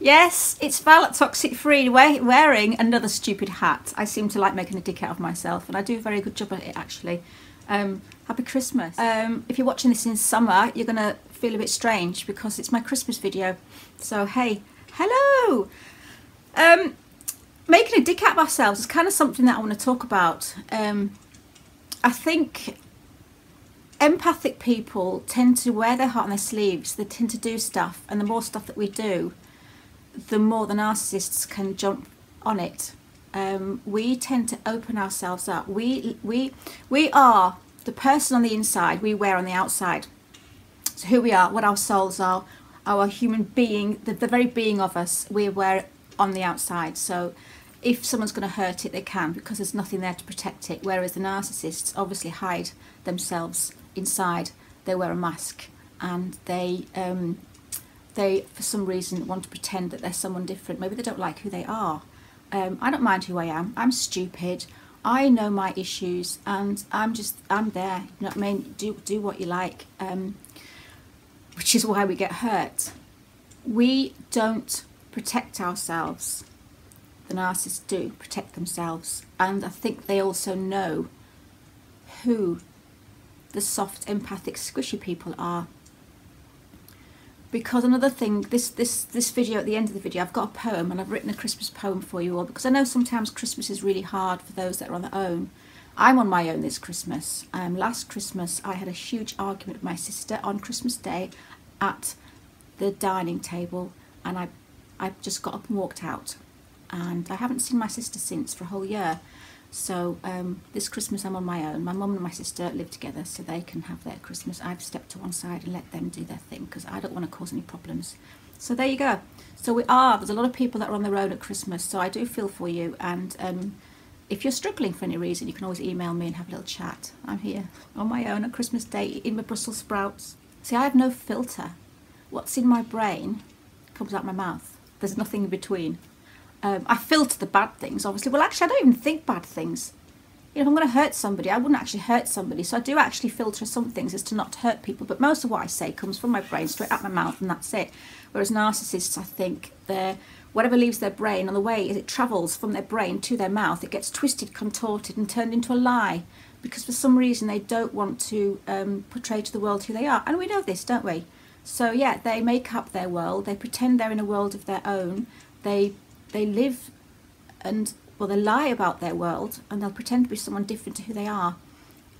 Yes, it's Val at Toxic Free wearing another stupid hat. I seem to like making a dick out of myself, and I do a very good job at it, actually. Happy Christmas. If you're watching this in summer, you're going to feel a bit strange because it's my Christmas video. So, hey, hello! Making a dick out of ourselves is kind of something that I want to talk about. I think empathic people tend to wear their heart on their sleeves. They tend to do stuff, and the more stuff that we do, the more the narcissists can jump on it. We tend to open ourselves up. We are the person on the inside we wear on the outside. So who we are, what our souls are, our human being, the very being of us, we wear it on the outside. So if someone's going to hurt it, they can, because there's nothing there to protect it. Whereas the narcissists obviously hide themselves inside. They wear a mask, and they for some reason want to pretend that they're someone different. Maybe they don't like who they are. I don't mind who I am. I'm stupid. I know my issues, and I'm there. You know what I mean? Do what you like. Which is why we get hurt. We don't protect ourselves. The narcissists do protect themselves, and I think they also know who the soft, empathic, squishy people are. Because another thing, this video, at the end of the video, I've got a poem, and I've written a Christmas poem for you all, because I know sometimes Christmas is really hard for those that are on their own. I'm on my own this Christmas. Last Christmas I had a huge argument with my sister on Christmas Day at the dining table, and I just got up and walked out, and I haven't seen my sister since for a whole year. So this Christmas I'm on my own. My mum and my sister live together, so they can have their Christmas. I've stepped to one side and let them do their thing, because I don't want to cause any problems. So there you go. So there's a lot of people that are on their own at Christmas, so I do feel for you. And if you're struggling for any reason, you can always email me and have a little chat. I'm here on my own at Christmas Day eating my Brussels sprouts. See, I have no filter. What's in my brain comes out my mouth. There's nothing in between. I filter the bad things, obviously. Well, actually, I don't even think bad things. You know, if I'm going to hurt somebody, I wouldn't actually hurt somebody. So I do actually filter some things as to not hurt people. But most of what I say comes from my brain, straight out my mouth, and that's it. Whereas narcissists, I think, whatever leaves their brain, on the way as it travels from their brain to their mouth, it gets twisted, contorted, and turned into a lie. Because for some reason, they don't want to portray to the world who they are. And we know this, don't we? So, yeah, they make up their world. They pretend they're in a world of their own. They live and, well, they lie about their world, and they'll pretend to be someone different to who they are,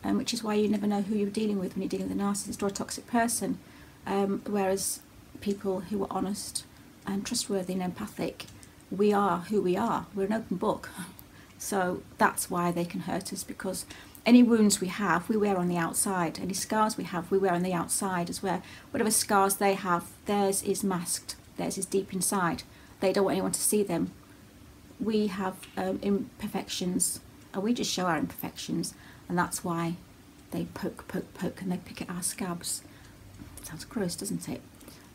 which is why you never know who you're dealing with when you're dealing with a narcissist or a toxic person. Whereas people who are honest and trustworthy and empathic, we are who we are. We're an open book. So that's why they can hurt us, because any wounds we have, we wear on the outside. Any scars we have, we wear on the outside as well. Whatever scars they have, theirs is masked. Theirs is deep inside. They don't want anyone to see them. We have imperfections, and we just show our imperfections, and that's why they poke, and they pick at our scabs. Sounds gross, doesn't it?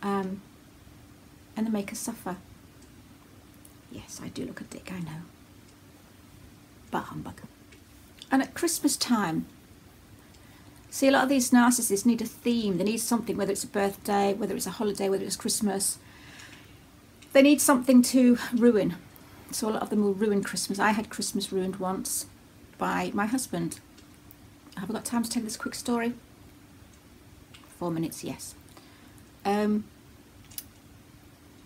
And they make us suffer. Yes, I do look a dick, I know. But humbug. And at Christmas time, see, a lot of these narcissists need a theme. They need something, whether it's a birthday, whether it's a holiday, whether it's Christmas. They need something to ruin. So a lot of them will ruin Christmas. I had Christmas ruined once by my husband. Have I got time to tell this quick story? 4 minutes, yes. We were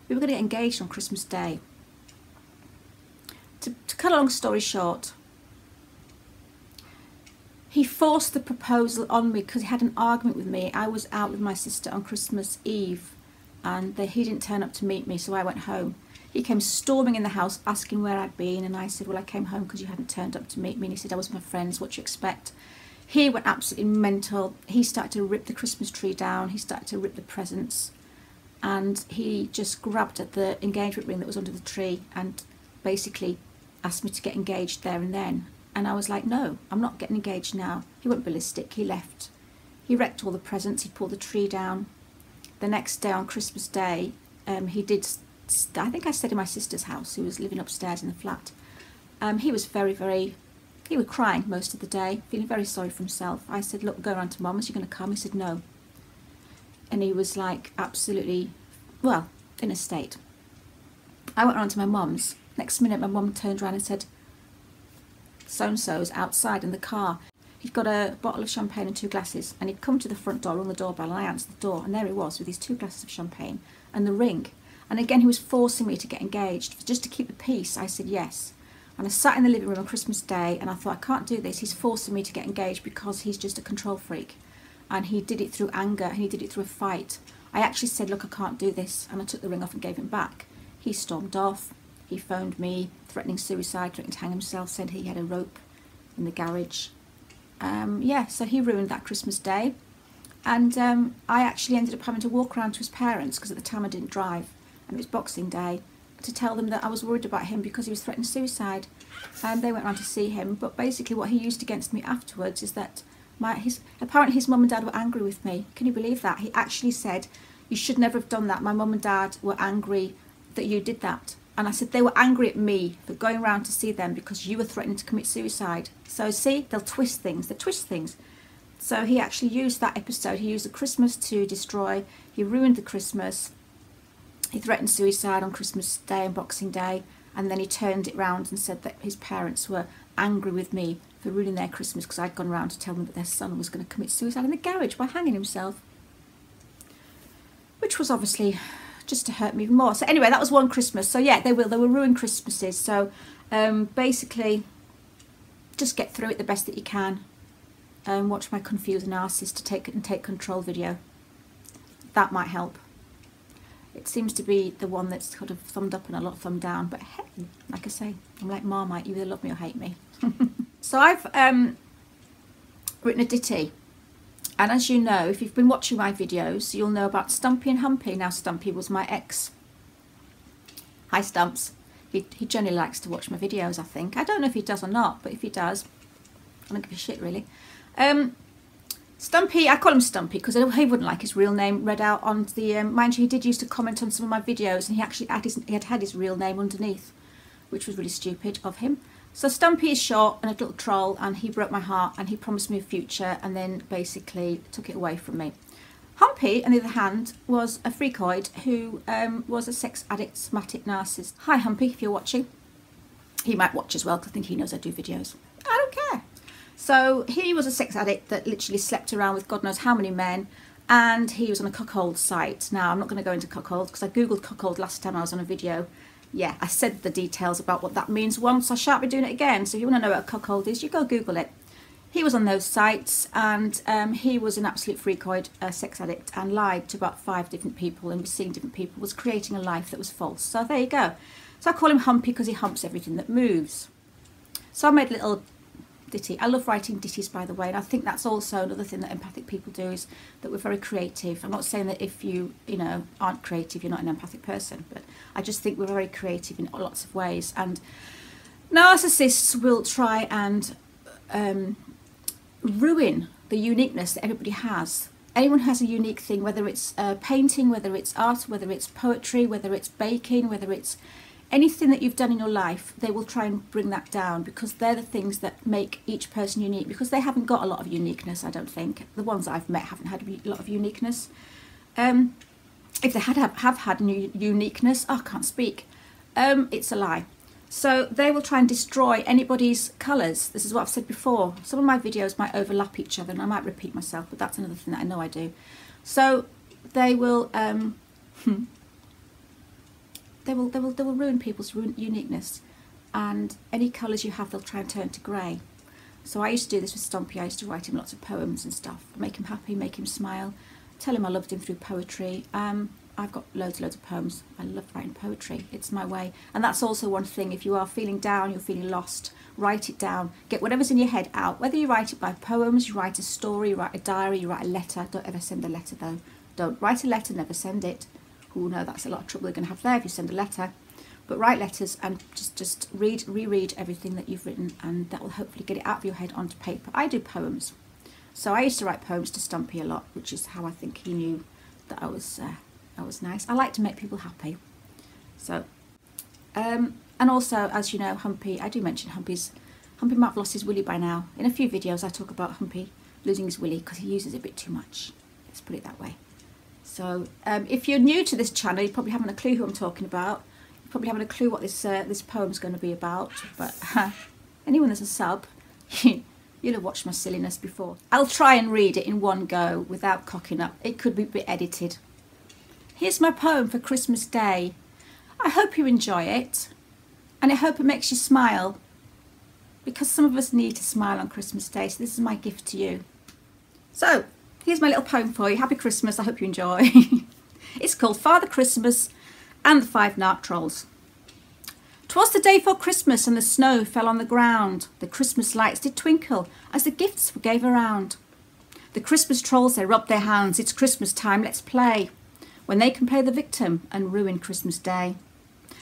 going to get engaged on Christmas Day. To cut a long story short, he forced the proposal on me because he had an argument with me. I was out with my sister on Christmas Eve, and he didn't turn up to meet me, so I went home. He came storming in the house asking where I'd been, and I said, well, I came home because you hadn't turned up to meet me. And he said, I was with my friends, what do you expect? He went absolutely mental. He started to rip the Christmas tree down. He started to rip the presents, and he just grabbed at the engagement ring that was under the tree and basically asked me to get engaged there and then. And I was like, no, I'm not getting engaged now. He went ballistic. He left. He wrecked all the presents. He pulled the tree down. The next day, on Christmas Day, he did, I think I stayed in my sister's house, who was living upstairs in the flat. He was he was crying most of the day, feeling very sorry for himself. I said, look, go around to Mum, is she going to come? He said, no. And he was like absolutely well, in a state. I went round to my mum's. Next minute my mum turned around and said, so-and-so's outside in the car. He'd got a bottle of champagne and 2 glasses, and he'd come to the front door, rung the doorbell, and I answered the door, and there he was with his 2 glasses of champagne and the ring. And again, he was forcing me to get engaged. Just to keep the peace, I said yes. And I sat in the living room on Christmas Day, and I thought, I can't do this. He's forcing me to get engaged because he's just a control freak. And he did it through anger, and he did it through a fight. I actually said, look, I can't do this. And I took the ring off and gave him back. He stormed off. He phoned me, threatening suicide, threatening to hang himself, said he had a rope in the garage. Yeah, so he ruined that Christmas Day. And I actually ended up having to walk around to his parents, because at the time I didn't drive, and it was Boxing Day, to tell them that I was worried about him because he was threatening suicide. And they went round to see him, but basically what he used against me afterwards is that apparently his mum and dad were angry with me. Can you believe that? He actually said, you should never have done that. My mum and dad were angry that you did that. And I said, they were angry at me for going around to see them because you were threatening to commit suicide. So see, they'll twist things, they twist things. So he actually used that episode, he used the Christmas to destroy, he ruined the Christmas, he threatened suicide on Christmas Day and Boxing Day, and then he turned it round and said that his parents were angry with me for ruining their Christmas because I'd gone around to tell them that their son was going to commit suicide in the garage by hanging himself. Which was obviously just to hurt me even more. So anyway, that was one Christmas. So yeah, they will ruin Christmases. So basically, just get through it the best that you can. Watch my Confused Narcissist to take control video. That might help. It seems to be the one that's sort of thumbed up and a lot thumbed down. But hey, like I say, I'm like Marmite. You either love me or hate me. So I've written a ditty. And as you know, if you've been watching my videos, you'll know about Stumpy and Humpy. Now, Stumpy was my ex. Hi, Stumps. He generally likes to watch my videos, I think. I don't know if he does or not, but if he does, I don't give a shit, really. Stumpy, I call him Stumpy because he wouldn't like his real name read out on the... mind you, he did used to comment on some of my videos, and he actually had his real name underneath, which was really stupid of him. So Stumpy is short and a little troll, and he broke my heart, and he promised me a future and then basically took it away from me. Humpy, on the other hand, was a freakoid who was a sex addict, somatic narcissist. Hi Humpy, if you're watching. He might watch as well because I think he knows I do videos. I don't care. So he was a sex addict that literally slept around with God knows how many men, and he was on a cuckold site. Now, I'm not going to go into cuckold because I googled cuckold last time I was on a video. Yeah, I said the details about what that means once. I shan't be doing it again. So if you want to know what a cuckold is, you go Google it. He was on those sites, and he was an absolute freakoid, sex addict, and lied to about 5 different people and was seeing different people, was creating a life that was false. So there you go. So I call him Humpy because he humps everything that moves. So I made a little ditty. I love writing ditties, by the way, and I think that's also another thing that empathic people do, is that we're very creative. I'm not saying that if you aren't creative, you're not an empathic person, but I just think we're very creative in lots of ways. And narcissists will try and ruin the uniqueness that everybody has. Anyone has a unique thing, whether it's painting, whether it's art, whether it's poetry, whether it's baking, whether it's anything that you've done in your life, they will try and bring that down because they're the things that make each person unique, because they haven't got a lot of uniqueness, I don't think. The ones that I've met haven't had a lot of uniqueness. If they have had uniqueness, I can't speak. It's a lie. So they will try and destroy anybody's colours. This is what I've said before. Some of my videos might overlap each other and I might repeat myself, but that's another thing that I know I do. So they will... They will ruin people's uniqueness, and any colours you have they'll try and turn to grey. So I used to do this with Stumpy. I used to write him lots of poems and stuff, make him happy, make him smile, tell him I loved him through poetry. I've got loads of poems. I love writing poetry. It's my way. And that's also one thing. If you are feeling down, you're feeling lost, write it down. Get whatever's in your head out. Whether you write it by poems, you write a story, you write a diary, you write a letter. Don't ever send a letter though. Don't write a letter, never send it. Oh no, that's a lot of trouble you're going to have there if you send a letter. But write letters and just reread everything that you've written, and that will hopefully get it out of your head onto paper. I do poems. So I used to write poems to Stumpy a lot, which is how I think he knew that I was nice. I like to make people happy. So, and also, as you know, Humpy, I do mention Humpy might have lost his willy by now. In a few videos I talk about Humpy losing his willy because he uses it a bit too much. Let's put it that way. So if you're new to this channel, you probably haven't a clue who I'm talking about. You probably haven't a clue what this poem's going to be about. But anyone that's a sub, you'll have watched my silliness before. I'll try and read it in one go without cocking up. It could be a bit edited. Here's my poem for Christmas Day. I hope you enjoy it, and I hope it makes you smile, because some of us need to smile on Christmas Day, so this is my gift to you. So, here's my little poem for you. Happy Christmas, I hope you enjoy. It's called Father Christmas and the 5 Narc Trolls. 'Twas the day for Christmas and the snow fell on the ground. The Christmas lights did twinkle as the gifts were gave around. The Christmas trolls, they rubbed their hands. It's Christmas time, let's play. When they can play the victim and ruin Christmas Day.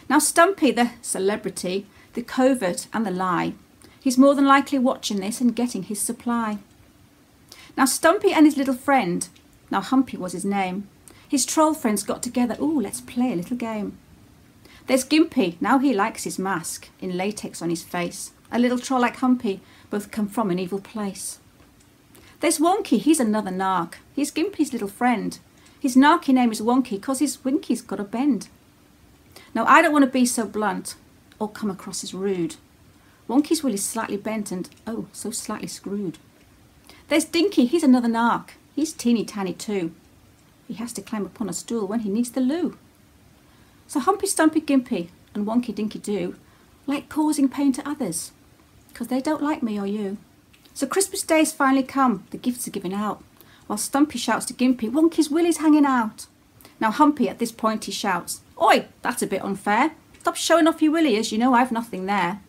Now Stumpy, the celebrity, the covert and the lie, he's more than likely watching this and getting his supply. Now Stumpy and his little friend, now Humpy was his name, his troll friends got together, ooh, let's play a little game. There's Gimpy, now he likes his mask, in latex on his face, a little troll like Humpy, both come from an evil place. There's Wonky, he's another narc, he's Gimpy's little friend. His narky name is Wonky, 'cause his winky's got a bend. Now I don't want to be so blunt, or come across as rude. Wonky's will is slightly bent and, oh, so slightly screwed. There's Dinky, he's another narc, he's teeny tiny too. He has to climb upon a stool when he needs the loo. So Humpy, Stumpy, Gimpy and Wonky Dinky do like causing pain to others, 'cause they don't like me or you. So Christmas Day's finally come, the gifts are given out. While Stumpy shouts to Gimpy, Wonky's willy's hanging out. Now Humpy at this point he shouts, Oi, that's a bit unfair. Stop showing off your willy as you know I've nothing there.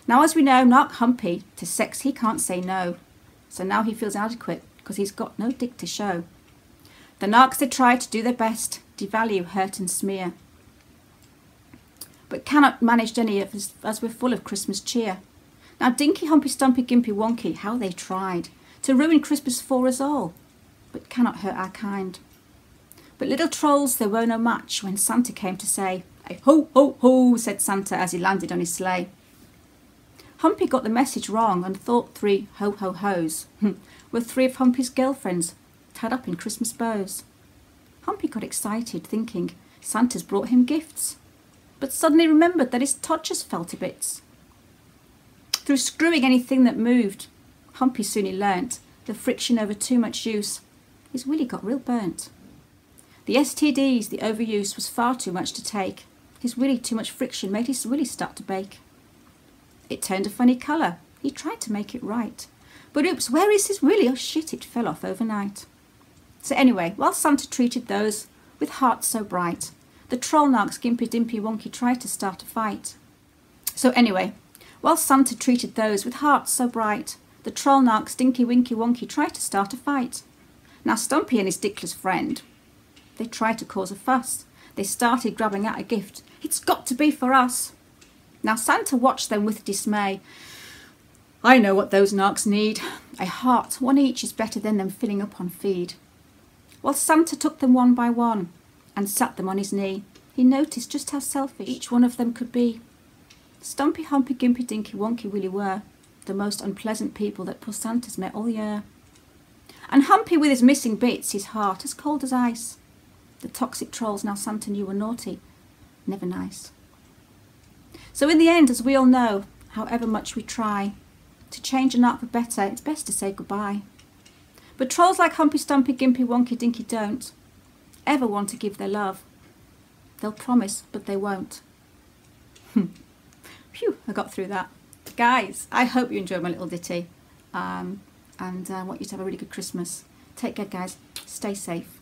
Now as we know, Narc Humpy, to sex he can't say no. So now he feels inadequate because he's got no dick to show. The narcs they try to do their best, devalue, hurt and smear. But cannot manage any of us as we're full of Christmas cheer. Now Dinky, Humpy, Stumpy, Gimpy, Wonky, how they tried to ruin Christmas for us all, but cannot hurt our kind. But little trolls, they were no match when Santa came to say, hey, ho, ho, ho, said Santa as he landed on his sleigh. Humpy got the message wrong and thought 3 ho, ho, ho's were 3 of Humpy's girlfriends tied up in Christmas bows. Humpy got excited, thinking Santa's brought him gifts, but suddenly remembered that his todgers fell to bits. Through screwing anything that moved, Humpy soon he learnt the friction over too much use. His willy got real burnt. The STDs, the overuse, was far too much to take. His willy too much friction made his willy start to bake. It turned a funny colour. He tried to make it right. But oops, where is his willy? Oh shit, it fell off overnight. So anyway, while Santa treated those with hearts so bright, the troll narcs Gimpy, Dimpy, Wonky tried to start a fight. So anyway, while Santa treated those with hearts so bright, the troll narcs Dinky, Winky, Wonky tried to start a fight. Now Stumpy and his dickless friend, they tried to cause a fuss. They started grabbing at a gift. It's got to be for us. Now Santa watched them with dismay. I know what those narcs need. A heart, one each is better than them filling up on feed. While Santa took them one by one and sat them on his knee, he noticed just how selfish each one of them could be. Stumpy, Humpy, Gimpy, Dinky, Wonky, Willy were the most unpleasant people that poor Santa's met all year. And Humpy with his missing bits, his heart as cold as ice. The toxic trolls now Santa knew were naughty, never nice. So in the end, as we all know, however much we try to change a narc for better, it's best to say goodbye. But trolls like Humpy, Stumpy, Gimpy, Wonky, Dinky don't ever want to give their love. They'll promise, but they won't. Phew, I got through that. Guys, I hope you enjoyed my little ditty, and I want you to have a really good Christmas. Take care, guys. Stay safe.